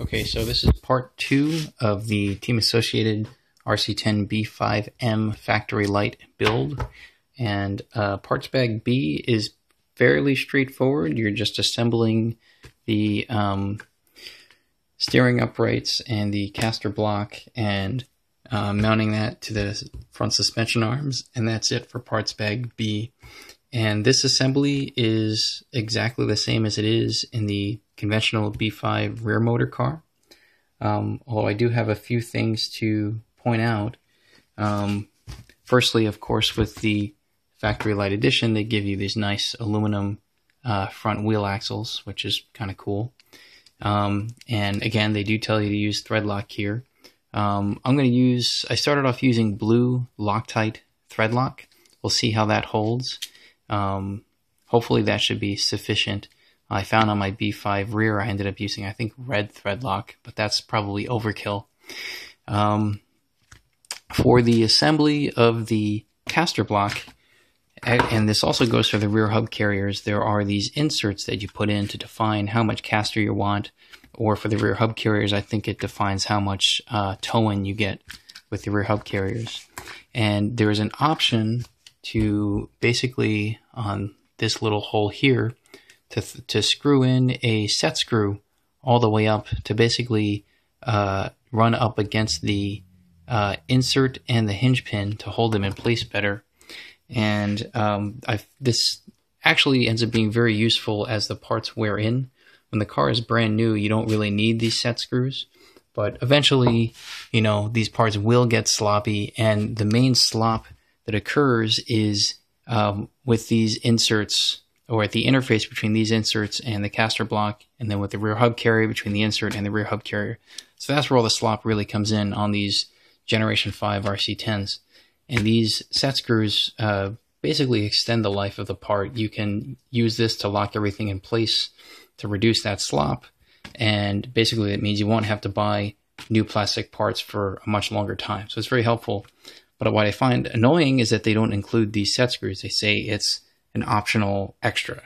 Okay, so this is part 2 of the Team Associated RC10 B5M factory Lite build. And parts bag B is fairly straightforward. You're just assembling the steering uprights and the caster block and mounting that to the front suspension arms, and that's it for parts bag B. And this assembly is exactly the same as it is in the conventional B5 rear motor car. Although I do have a few things to point out. Firstly, of course, with the factory Lite edition, they give you these nice aluminum front wheel axles, which is kind of cool. And again, they do tell you to use thread lock here. I started off using blue Loctite thread lock. We'll see how that holds. Hopefully that should be sufficient. I found on my B5 rear I ended up using, I think, red thread lock, but that's probably overkill. For the assembly of the caster block, and this also goes for the rear hub carriers, there are these inserts that you put in to define how much caster you want, or for the rear hub carriers, I think it defines how much toe-in you get with the rear hub carriers. And there is an option to basically, on this little hole here, to screw in a set screw all the way up to basically run up against the insert and the hinge pin to hold them in place better. And this actually ends up being very useful as the parts wear in. When the car is brand new, you don't really need these set screws, but eventually, you know, these parts will get sloppy, and the main slop that occurs is with these inserts, or at the interface between these inserts and the caster block, and then with the rear hub carrier between the insert and the rear hub carrier. So that's where all the slop really comes in on these Generation 5 RC10s. And these set screws basically extend the life of the part. You can use this to lock everything in place to reduce that slop, and basically it means you won't have to buy new plastic parts for a much longer time. So it's very helpful. But what I find annoying is that they don't include these set screws. They say it's an optional extra,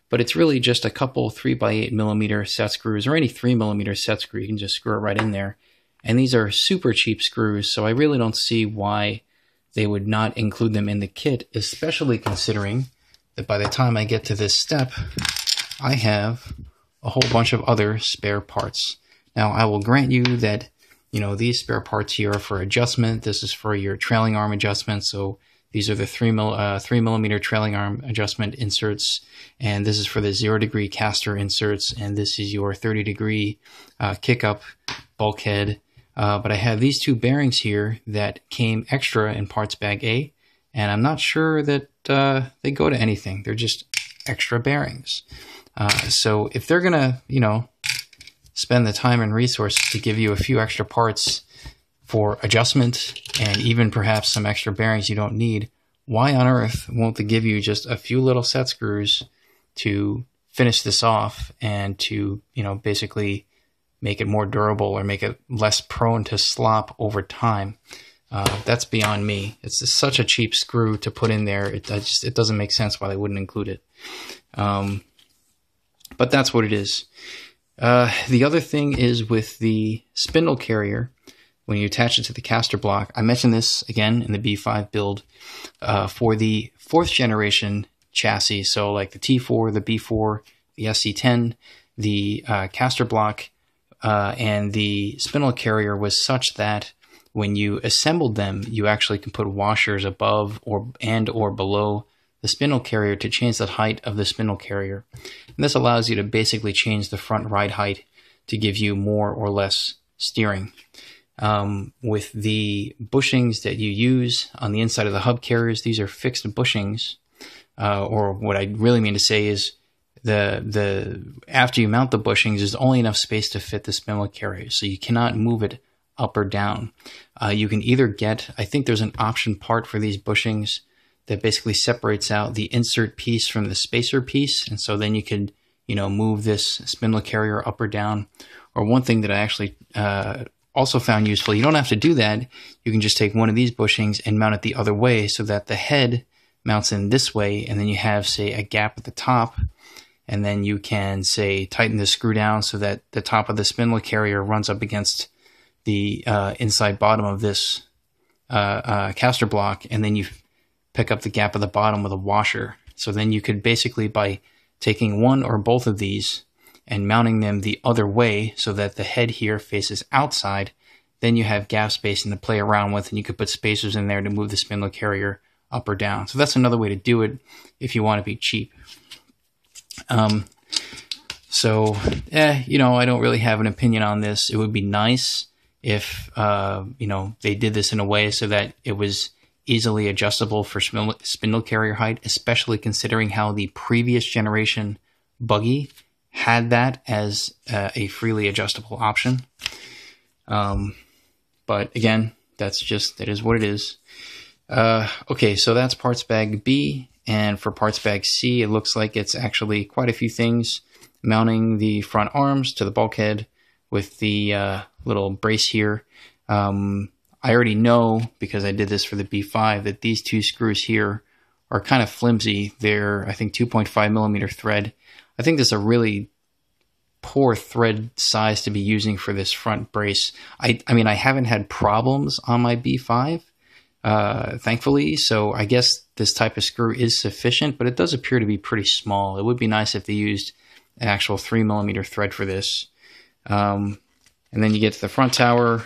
but it's really just a couple 3x8mm set screws, or any 3mm set screw. You can just screw it right in there. And these are super cheap screws, so I really don't see why they would not include them in the kit, especially considering that by the time I get to this step, I have a whole bunch of other spare parts. Now, I will grant you that, you know, these spare parts here are for adjustment. This is for your trailing arm adjustment. So these are the 3mm trailing arm adjustment inserts, and this is for the 0-degree caster inserts, and this is your 30-degree kick-up bulkhead. But I have these two bearings here that came extra in parts bag A, and I'm not sure that they go to anything. They're just extra bearings. So if they're gonna, you know, spend the time and resources to give you a few extra parts for adjustment and even perhaps some extra bearings you don't need, why on earth won't they give you just a few little set screws to finish this off and to, you know, basically make it more durable or make it less prone to slop over time? That's beyond me. It's just such a cheap screw to put in there. It doesn't make sense why they wouldn't include it. But that's what it is. The other thing is with the spindle carrier, when you attach it to the caster block, I mentioned this again in the B5 build, for the 4th generation chassis, so like the T4, the B4, the RC10, the caster block, and the spindle carrier was such that when you assembled them, you actually can put washers above or below the spindle carrier to change the height of the spindle carrier. And this allows you to basically change the front ride height to give you more or less steering. With the bushings that you use on the inside of the hub carriers, these are fixed bushings, or what I really mean to say is after you mount the bushings, there's only enough space to fit the spindle carrier, so you cannot move it up or down. You can either get, I think there's an option part for these bushings that basically separates out the insert piece from the spacer piece, and so then you could, you know, move this spindle carrier up or down. Or one thing that I actually also found useful, you don't have to do that. You can just take one of these bushings and mount it the other way so that the head mounts in this way, and then you have, say, a gap at the top, and then you can, say, tighten the screw down so that the top of the spindle carrier runs up against the inside bottom of this caster block, and then you pick up the gap of the bottom with a washer. So then you could basically, by taking one or both of these and mounting them the other way so that the head here faces outside, then you have gap spacing to play around with, and you could put spacers in there to move the spindle carrier up or down. So that's another way to do it if you want to be cheap. You know, I don't really have an opinion on this. It would be nice if, you know, they did this in a way so that it was easily adjustable for spindle carrier height, especially considering how the previous generation buggy had that as a freely adjustable option. But again, that is what it is. Okay, so that's parts bag B, and for parts bag C, it looks like it's actually quite a few things. Mounting the front arms to the bulkhead with the little brace here. I already know, because I did this for the B5, that these two screws here are kind of flimsy. They're, I think, 2.5 millimeter thread. I think this is a really poor thread size to be using for this front brace. I mean, I haven't had problems on my B5, thankfully, so I guess this type of screw is sufficient, but it does appear to be pretty small. It would be nice if they used an actual 3 millimeter thread for this. And then you get to the front tower,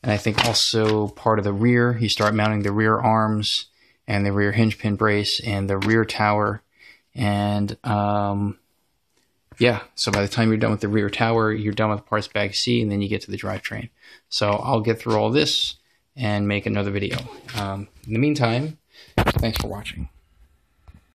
and I think also part of the rear. You start mounting the rear arms and the rear hinge pin brace and the rear tower. And yeah, so by the time you're done with the rear tower, you're done with parts bag C, and then you get to the drivetrain. So I'll get through all this and make another video. In the meantime, thanks for watching.